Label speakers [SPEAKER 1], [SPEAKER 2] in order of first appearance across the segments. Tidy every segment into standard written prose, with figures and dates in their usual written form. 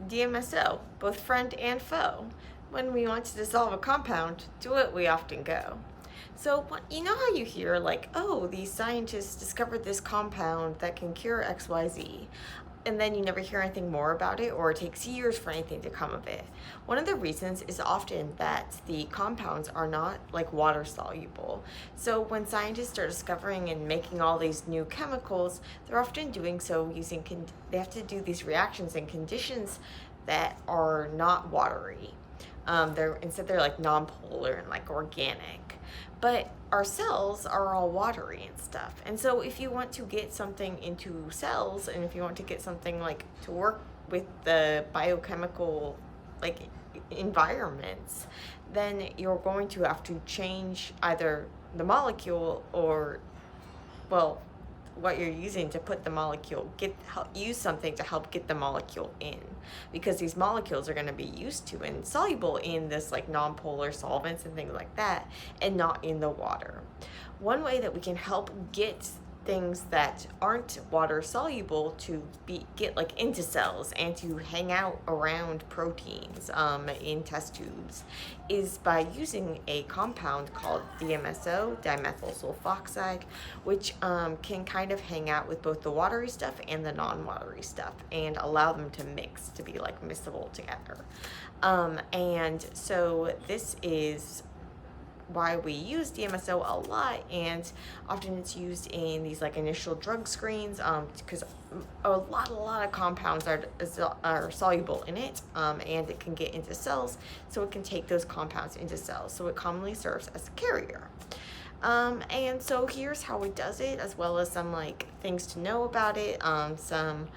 [SPEAKER 1] DMSO, both friend and foe. When we want to dissolve a compound, to it we often go. So, you know how you hear, like, oh, these scientists discovered this compound that can cure XYZ, and then you never hear anything more about it, or it takes years for anything to come of it? One of the reasons is often that the compounds are not like water soluble. So when scientists are discovering and making all these new chemicals, they're often doing so using they have to do these reactions in conditions that are not watery. They're like nonpolar and like organic. But our cells are all watery and stuff. And so if you want to get something into cells, and if you want to get something like to work with the biochemical like environments, then you're going to have to change either the molecule or, well, what you're using to put the molecule, use something to help get the molecule in, because these molecules are going to be used to and soluble in this like nonpolar solvents and things like that, and not in the water. One way that we can help get things that aren't water soluble to get like into cells and to hang out around proteins in test tubes is by using a compound called DMSO, dimethyl sulfoxide, which can kind of hang out with both the watery stuff and the non-watery stuff and allow them to mix to be like miscible together. And so this is why we use DMSO a lot, and often it's used in these like initial drug screens because a lot of compounds are soluble in it, and it can get into cells, so it can take those compounds into cells, so it commonly serves as a carrier. And so here's how it does it, as well as some like things to know about it, some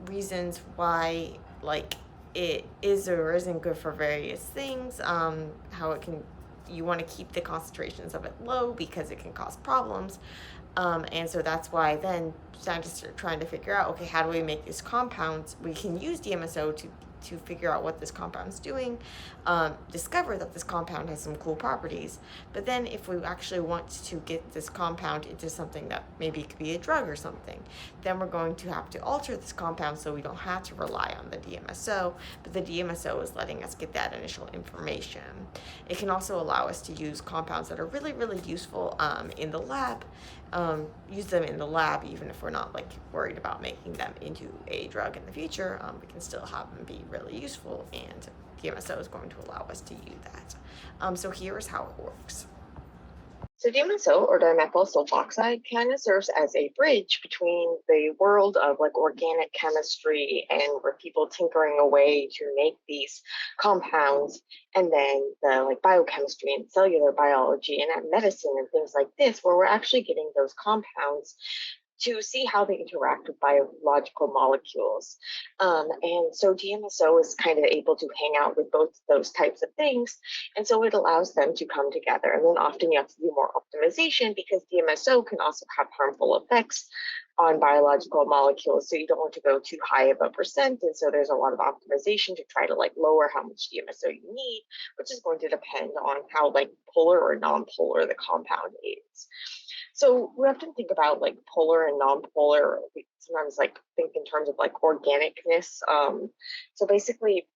[SPEAKER 1] reasons why like it is or isn't good for various things, how it can, you want to keep the concentrations of it low because it can cause problems. And so that's why then scientists are trying to figure out, okay, how do we make this compound? We can use DMSO to figure out what this compound's doing, discover that this compound has some cool properties. But then if we actually want to get this compound into something that maybe could be a drug or something, then we're going to have to alter this compound so we don't have to rely on the DMSO, but the DMSO is letting us get that initial information. It can also allow us to use compounds that are really, really useful in the lab, use them in the lab even if we're not like worried about making them into a drug in the future. We can still have them be really useful, and DMSO is going to allow us to use that. So here's how it works. So DMSO, or dimethyl sulfoxide, kind of serves as a bridge between the world of like organic chemistry and where people tinkering away to make these compounds, and then the like biochemistry and cellular biology and medicine and things like this, where we're actually getting those compounds to see how they interact with biological molecules. And so DMSO is kind of able to hang out with both those types of things. And so it allows them to come together. And then often you have to do more optimization because DMSO can also have harmful effects on biological molecules. So you don't want to go too high of a percent. And so there's a lot of optimization to try to like lower how much DMSO you need, which is going to depend on how like polar or non-polar the compound is. So we often think about like polar and non-polar. We sometimes like think in terms of like organicness. So basically,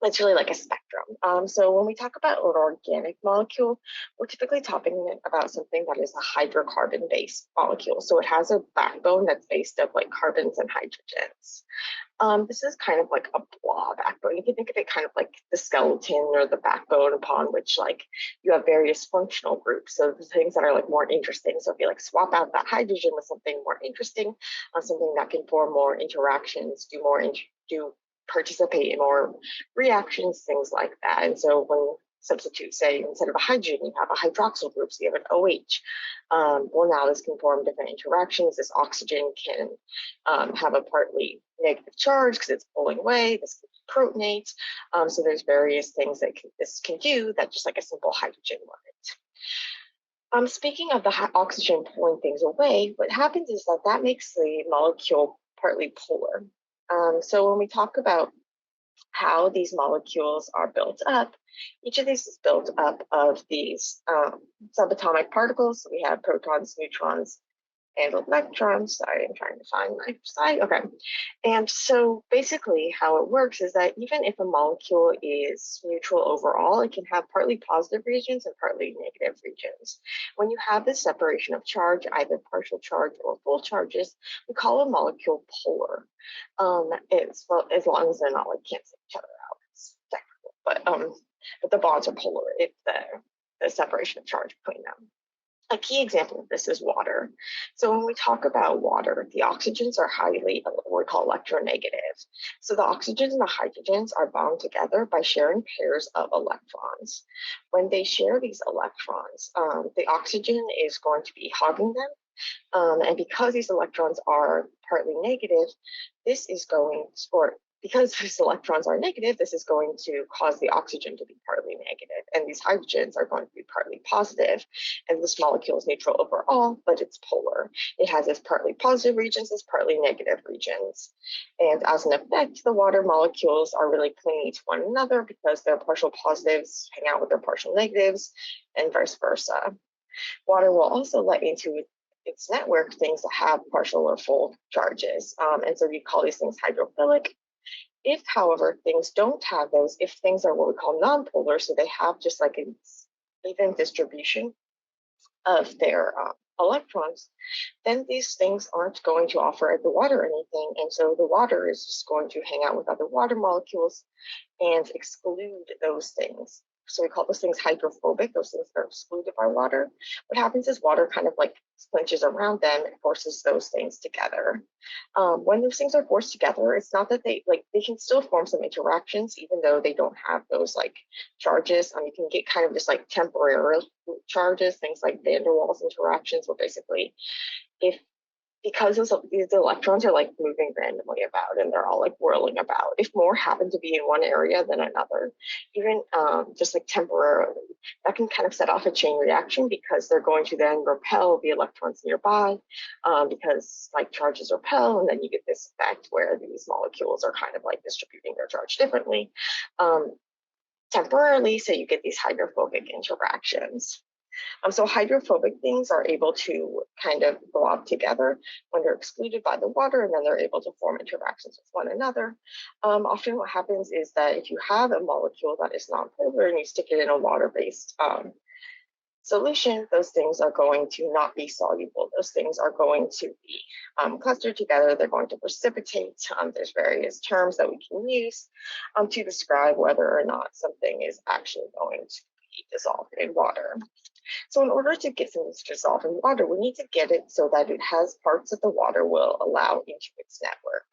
[SPEAKER 1] it's really like a spectrum. So when we talk about an organic molecule, we're typically talking about something that is a hydrocarbon-based molecule. So it has a backbone that's based of like carbons and hydrogens. This is kind of like a blah backbone. You can think of it kind of like the skeleton or the backbone upon which like you have various functional groups. So the things that are like more interesting. So if you like swap out that hydrogen with something more interesting, something that can form more interactions, do participate in more reactions, things like that. And so when substitute, say, instead of a hydrogen, you have a hydroxyl group, so you have an OH. Well, now this can form different interactions. This oxygen can have a partly negative charge because it's pulling away. This can protonate. So there's various things that this can do that just like a simple hydrogen wouldn't. Speaking of the oxygen pulling things away, what happens is that makes the molecule partly polar. So when we talk about how these molecules are built up, each of these is built up of these subatomic particles. We have protons, neutrons, and electrons. Sorry, I'm trying to find my slide. Okay. And so basically how it works is that even if a molecule is neutral overall, it can have partly positive regions and partly negative regions. When you have this separation of charge, either partial charge or full charges, we call a molecule polar. As long as they're not like canceling each other out. It's technical, but the bonds are polar if the separation of charge between them. A key example of this is water. So when we talk about water, the oxygens are highly what we call electronegative. So the oxygens and the hydrogens are bound together by sharing pairs of electrons. When they share these electrons, the oxygen is going to be hugging them. And because these electrons are partly negative, this is going to, or because these electrons are negative, this is going to cause the oxygen to be partly negative, and these hydrogens are going to be partly positive. And this molecule is neutral overall, but it's polar. It has its partly positive regions, its partly negative regions. And as an effect, the water molecules are really clingy to one another because their partial positives hang out with their partial negatives, and vice versa. Water will also let into its network things that have partial or full charges. And so we call these things hydrophilic. If, however, things don't have those, if things are what we call nonpolar, so they have just like an even distribution of their electrons, then these things aren't going to offer the water anything. And so the water is just going to hang out with other water molecules and exclude those things. So we call those things hydrophobic, those things that are excluded by water. What happens is water kind of like clinches around them and forces those things together. When those things are forced together, it's not that they can still form some interactions, even though they don't have those like charges. You can get kind of just like temporary charges, things like van der Waals interactions, where basically because these electrons are like moving randomly about and they're all like whirling about. If more happen to be in one area than another, even just like temporarily, that can kind of set off a chain reaction because they're going to then repel the electrons nearby because like charges repel, and then you get this effect where these molecules are kind of like distributing their charge differently temporarily, so you get these hydrophobic interactions. So hydrophobic things are able to kind of blob together when they're excluded by the water, and then they're able to form interactions with one another. Often what happens is that if you have a molecule that is nonpolar and you stick it in a water-based solution, those things are going to not be soluble. Those things are going to be clustered together. They're going to precipitate. There's various terms that we can use to describe whether or not something is actually going to be dissolved in water. So in order to get something to dissolve in water, we need to get it so that it has parts that the water will allow into its network.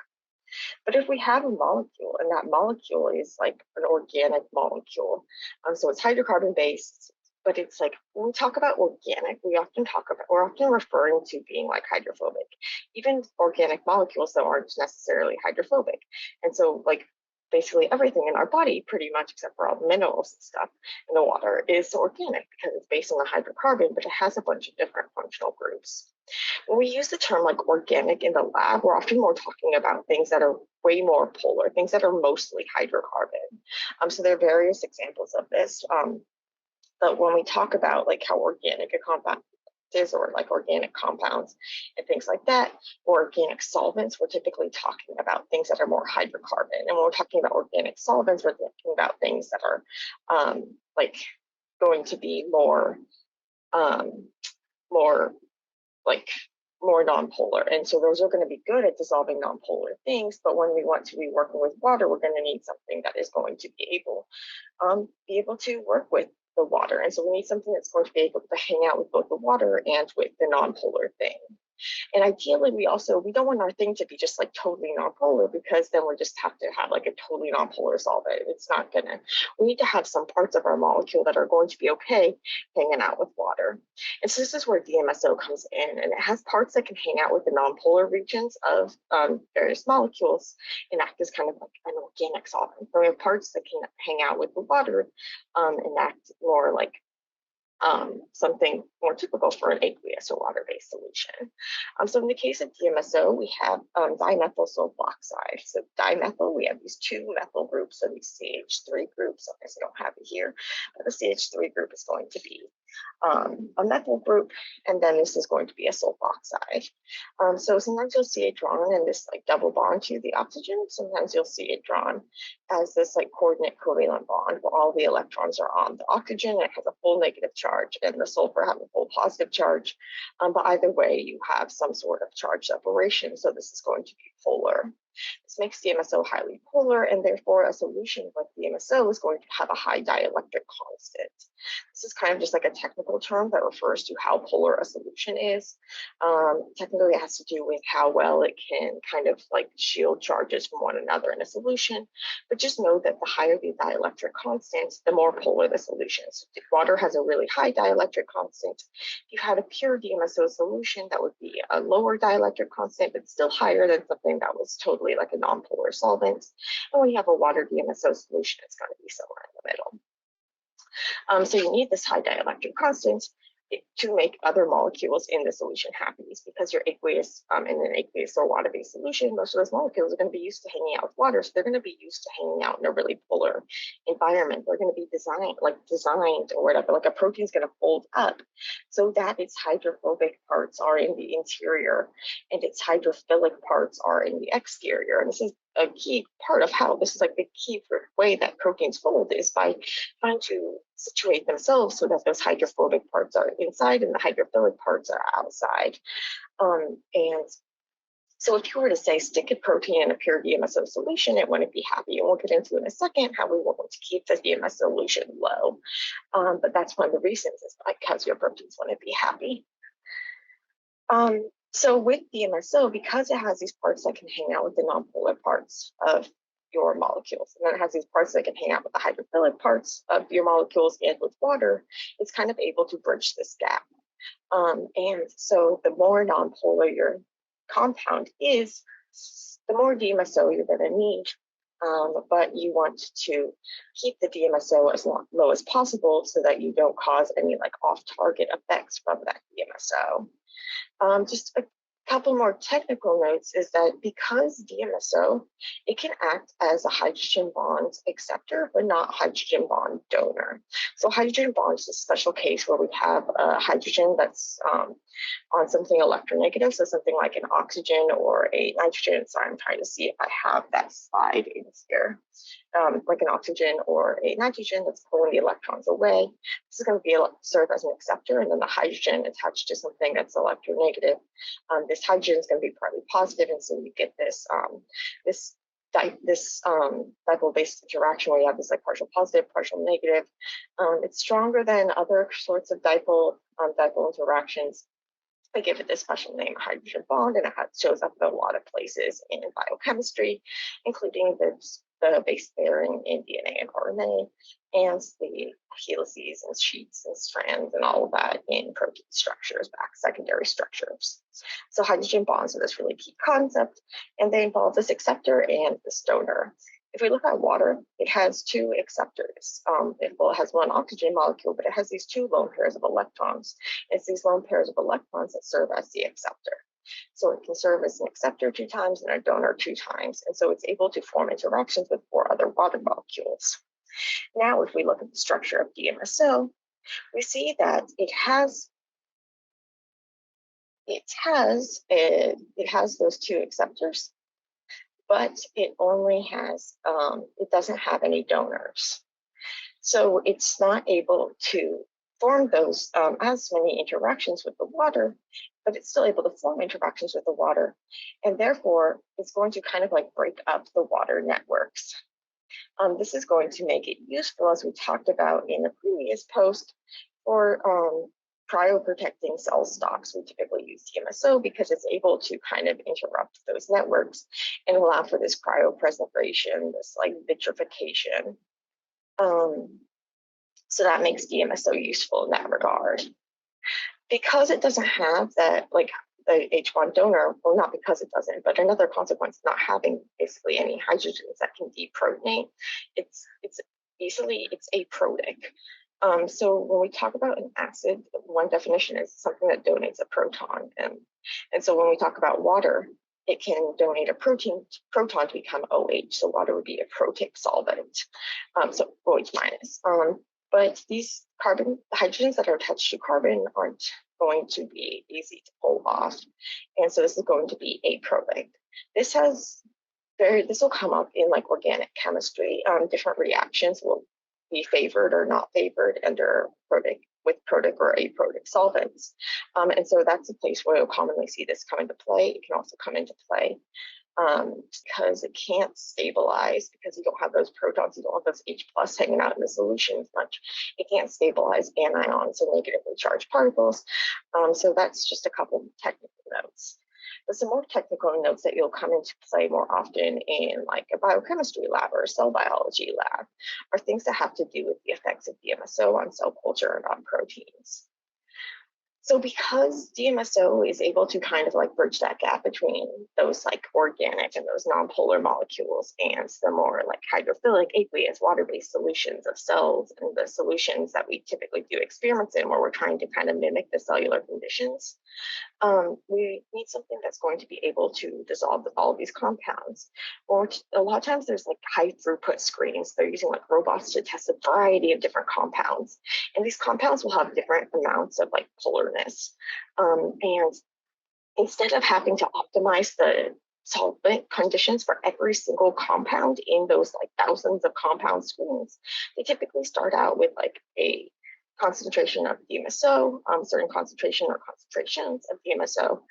[SPEAKER 1] But if we have a molecule, and that molecule is like an organic molecule, so it's hydrocarbon-based, but it's like, when we talk about organic, we're often referring to being like hydrophobic. Even organic molecules, though, aren't necessarily hydrophobic. And so like basically everything in our body, pretty much except for all the minerals and stuff in the water, is organic because it's based on a hydrocarbon, but it has a bunch of different functional groups. When we use the term like organic in the lab, we're often more talking about things that are way more polar, things that are mostly hydrocarbon. So there are various examples of this. But when we talk about like how organic a compound is, or like organic compounds and things like that, or organic solvents, we're typically talking about things that are more hydrocarbon. And when we're talking about organic solvents, we're talking about things that are like going to be more nonpolar. And so those are going to be good at dissolving nonpolar things. But when we want to be working with water, we're going to need something that is going to be able to work with the water. And so we need something that's going to be able to hang out with both the water and with the nonpolar thing. And ideally, we don't want our thing to be just like totally nonpolar, because then we just have to have like a totally nonpolar solvent. It's not gonna, we need to have some parts of our molecule that are going to be okay hanging out with water. And so this is where Dmso comes in, and it has parts that can hang out with the nonpolar regions of various molecules and act as kind of like an organic solvent. So we have parts that can hang out with the water and act more like something more typical for an aqueous or water-based solution. So in the case of Dmso, we have DiMethyl SulfOxide. So dimethyl, we have these two methyl groups, so these CH3 groups. I don't have it here, but the CH3 group is going to be
[SPEAKER 2] a methyl group, and then this is going to be a sulfoxide. So sometimes you'll see it drawn in this like double bond to the oxygen. Sometimes you'll see it drawn as this like coordinate covalent bond where all the electrons are on the oxygen. It has a full negative charge, and the sulfur have a full positive charge. But either way, you have some sort of charge separation. So this is going to be polar. This makes DMSO highly polar, and therefore a solution with DMSO is going to have a high dielectric constant. This is kind of just like a technical term that refers to how polar a solution is. Technically, it has to do with how well it can kind of like shield charges from one another in a solution. But just know that the higher the dielectric constant, the more polar the solution. So if water has a really high dielectric constant, if you had a pure DMSO solution, that would be a lower dielectric constant, but still higher than something that was totally like a nonpolar solvent. And when you have a water DMSO solution, it's going to be somewhere in the middle. So you need this high dielectric constant to make other molecules in the solution happy, because you're aqueous in an aqueous or water-based solution. Most of those molecules are going to be used to hanging out with water, so they're going to be used to hanging out in a really polar environment. They're going to be designed or whatever, like a protein's going to fold up so that its hydrophobic parts are in the interior and its hydrophilic parts are in the exterior. And this is a key part of how this is like the key way that proteins fold, is by trying to situate themselves so that those hydrophobic parts are inside and the hydrophilic parts are outside. And so if you were to say stick a protein in a pure DMSO solution, it wouldn't be happy. And we'll get into in a second how we want to keep the DMSO solution low. But that's one of the reasons, is because your proteins want to be happy. So with DMSO, because it has these parts that can hang out with the nonpolar parts of your molecules, and then it has these parts that can hang out with the hydrophilic parts of your molecules and with water, it's kind of able to bridge this gap. And so the more nonpolar your compound is, the more DMSO you're going to need. But you want to keep the DMSO as low as possible so that you don't cause any like off-target effects from that DMSO. Just a couple more technical notes is that because DMSO, it can act as a hydrogen bond acceptor, but not hydrogen bond donor. So hydrogen bond is a special case where we have a hydrogen that's on something electronegative, so something like an oxygen or a nitrogen. So I'm trying to see if I have that slide in here. Like an oxygen or a nitrogen that's pulling the electrons away. This is going to be serve as an acceptor, and then the hydrogen attached to something that's electronegative. This hydrogen is going to be partly positive, and so you get this dipole-based interaction where you have this like partial positive, partial negative. It's stronger than other sorts of dipole interactions. I give it this special name, hydrogen bond, and it shows up in a lot of places in biochemistry, including the base pairing in DNA and RNA, and the helices and sheets and strands and all of that in protein structures, secondary structures. So hydrogen bonds are this really key concept, and they involve this acceptor and this donor. If we look at water, it has two acceptors. It has one oxygen molecule, but it has these two lone pairs of electrons. It's these lone pairs of electrons that serve as the acceptor. So it can serve as an acceptor 2 times and a donor 2 times. And so it's able to form interactions with 4 other water molecules. Now, if we look at the structure of DMSO, we see that it has those 2 acceptors, but it only has, it doesn't have any donors. So it's not able to form those as many interactions with the water, but it's still able to form interactions with the water. And therefore, it's going to kind of like break up the water networks. This is going to make it useful, as we talked about in the previous post, for cryoprotecting cell stocks. We typically use DMSO because it's able to kind of interrupt those networks and allow for this cryopreservation, this like vitrification. So that makes DMSO useful in that regard. Because it doesn't have that, like the H1 donor, well, not because it doesn't, but another consequence of not having basically any hydrogens that can deprotonate, it's aprotic. So when we talk about an acid, one definition is something that donates a proton. And so when we talk about water, it can donate a proton to become OH. So water would be a protic solvent. So OH minus. But these hydrogens that are attached to carbon aren't going to be easy to pull off. And so this is going to be aprotic. This will come up in like organic chemistry. Different reactions will be favored or not favored under with protic or aprotic solvents. And so that's a place where you'll commonly see this come into play. It can also come into play because it can't stabilize, because you don't have those protons, you don't have those H plus hanging out in the solution as much. It can't stabilize anions or negatively charged particles. So that's just a couple of technical notes. But some more technical notes that you'll come into play more often in like a biochemistry lab or a cell biology lab are things that have to do with the effects of DMSO on cell culture and on proteins. So because DMSO is able to kind of like bridge that gap between those like organic and those nonpolar molecules and the more like hydrophilic, aqueous, water-based solutions of cells and the solutions that we typically do experiments in where we're trying to kind of mimic the cellular conditions, we need something that's going to be able to dissolve all of these compounds. Or a lot of times there's like high throughput screens. They're using like robots to test a variety of different compounds. And these compounds will have different amounts of like polarness. And instead of having to optimize the solvent conditions for every single compound in those like thousands of compound screens, they typically start out with like a concentration of DMSO, certain concentration or concentrations of DMSO,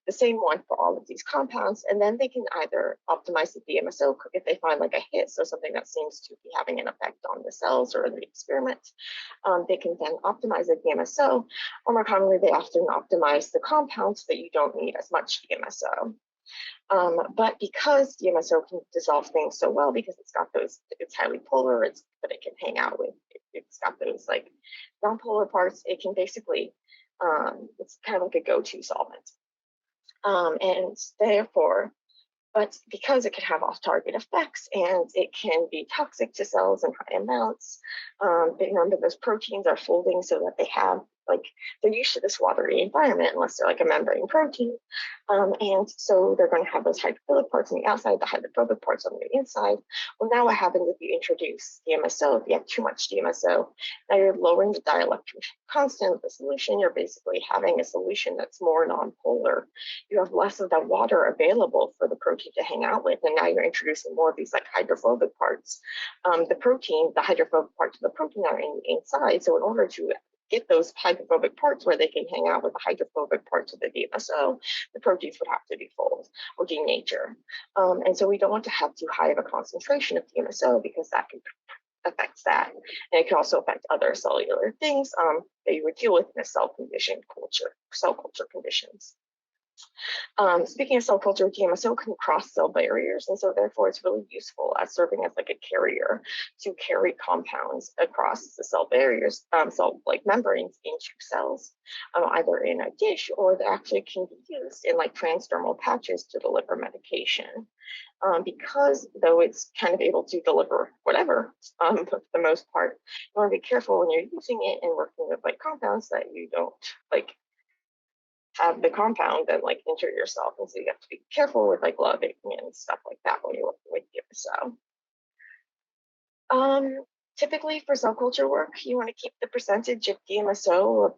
[SPEAKER 2] the same one for all of these compounds, and then they can either optimize the DMSO if they find like a hit, so something that seems to be having an effect on the cells or the experiment. They can then optimize the DMSO, or more commonly, they often optimize the compounds so that you don't need as much DMSO. But because DMSO can dissolve things so well, because it's highly polar, but it can hang out with, it's got those like nonpolar parts, it can basically, it's kind of like a go-to solvent. And therefore, but because it can have off-target effects and it can be toxic to cells in high amounts, remember those proteins are folding so that they have they're used to this watery environment unless they're like a membrane protein. And so they're going to have those hydrophilic parts on the outside, the hydrophobic parts on the inside. Well, now what happens if you introduce DMSO? If you have too much DMSO, now you're lowering the dielectric constant of the solution. You're basically having a solution that's more nonpolar. You have less of the water available for the protein to hang out with, and now you're introducing more of these like hydrophobic parts. The hydrophobic parts of the protein are inside. So in order to get those hydrophobic parts where they can hang out with the hydrophobic parts of the DMSO, the proteins would have to be folded or denature. And so we don't want to have too high of a concentration of DMSO because that can affect that. And it can also affect other cellular things that you would deal with in a cell culture conditions. Speaking of cell culture, DMSO can cross cell barriers, and so therefore it's really useful as serving as like a carrier to carry compounds across the cell barriers, cell like membranes into cells, either in a dish or they actually can be used in like transdermal patches to deliver medication. Because though it's kind of able to deliver whatever, for the most part, you want to be careful when you're using it and working with like compounds that you don't like have the compound and like injure yourself. And so you have to be careful with like loving and stuff like that when you're working with DMSO. Typically for cell culture work, you want to keep the percentage of DMSO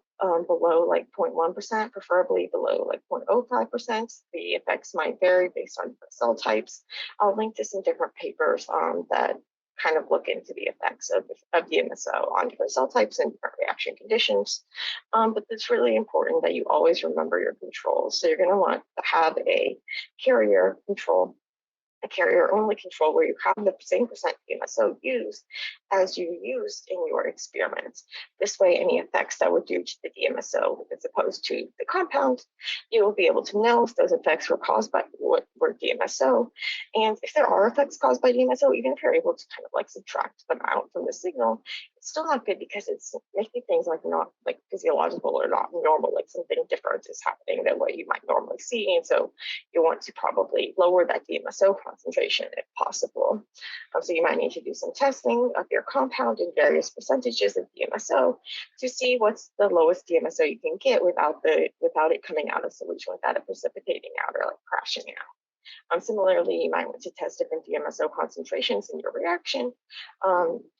[SPEAKER 2] below like 0.1%, preferably below like 0.05%. The effects might vary based on cell types. I'll link to some different papers that kind of look into the effects of DMSO on different cell types and different reaction conditions. But it's really important that you always remember your controls. So you're going to want to have a carrier control, a carrier-only control where you have the same percent DMSO used as you used in your experiments. This way, any effects that were due to the DMSO as opposed to the compound, you will be able to know if those effects were caused by what were DMSO. And if there are effects caused by DMSO, even if you're able to kind of like subtract them out from the signal, it's still not good because it's making things like not like physiological or not normal, like something different is happening than what you might normally see. And so you want to probably lower that DMSO concentration if possible. So you might need to do some testing of your compound in various percentages of DMSO to see what's the lowest DMSO you can get without it coming out of solution, without it precipitating out or like crashing out. Similarly, you might want to test different DMSO concentrations in your reaction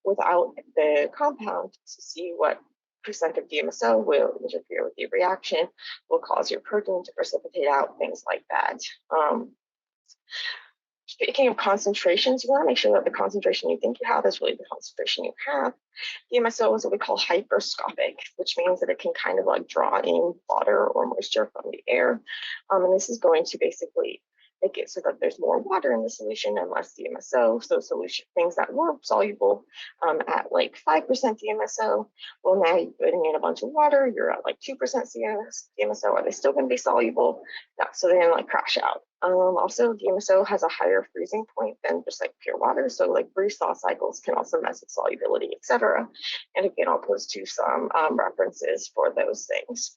[SPEAKER 2] without the compound to see what percent of DMSO will interfere with the reaction, will cause your protein to precipitate out, things like that. Speaking of concentrations, you want to make sure that the concentration you think you have is really the concentration you have. DMSO is what we call hygroscopic, which means that it can kind of like draw in water or moisture from the air. And this is going to basically make it so that there's more water in the solution and less DMSO. So solution things that were soluble at like 5% DMSO, well, now you're putting in a bunch of water, you're at like 2% DMSO. Are they still going to be soluble? No, so they're going to like crash out. Also, DMSO has a higher freezing point than just like pure water. So like brief thaw cycles can also mess with solubility, etc. And again, I'll post to some references for those things.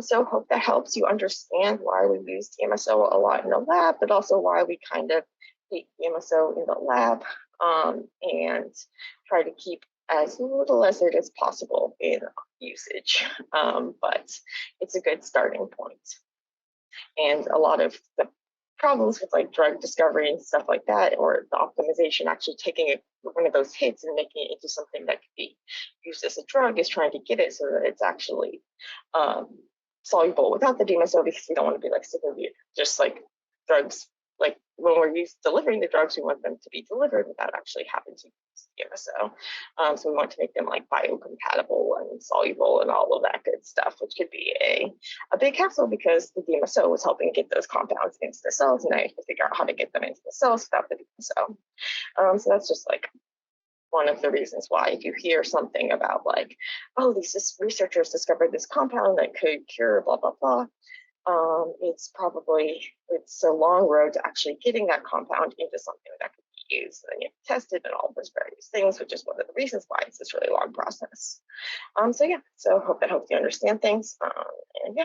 [SPEAKER 2] So hope that helps you understand why we use DMSO a lot in the lab, but also why we kind of hate DMSO in the lab and try to keep as little as it is possible in usage. But it's a good starting point. And a lot of the problems with like drug discovery and stuff like that, or the optimization, actually taking one of those hits and making it into something that could be used as a drug, is trying to get it so that it's actually soluble without the DMSO, because we don't want to be like just like drugs. Like when we're delivering the drugs, we want them to be delivered without actually having to use DMSO. So we want to make them like biocompatible and soluble and all of that good stuff, which could be a big hassle because the DMSO was helping get those compounds into the cells, and now you have to figure out how to get them into the cells without the DMSO. So that's just like one of the reasons why if you hear something about like, oh, these researchers discovered this compound that could cure blah, blah, blah, it's a long road to actually getting that compound into something that could be used. And then you have to test it and all those various things, which is one of the reasons why it's this really long process. So hope that helps you understand things. And yeah.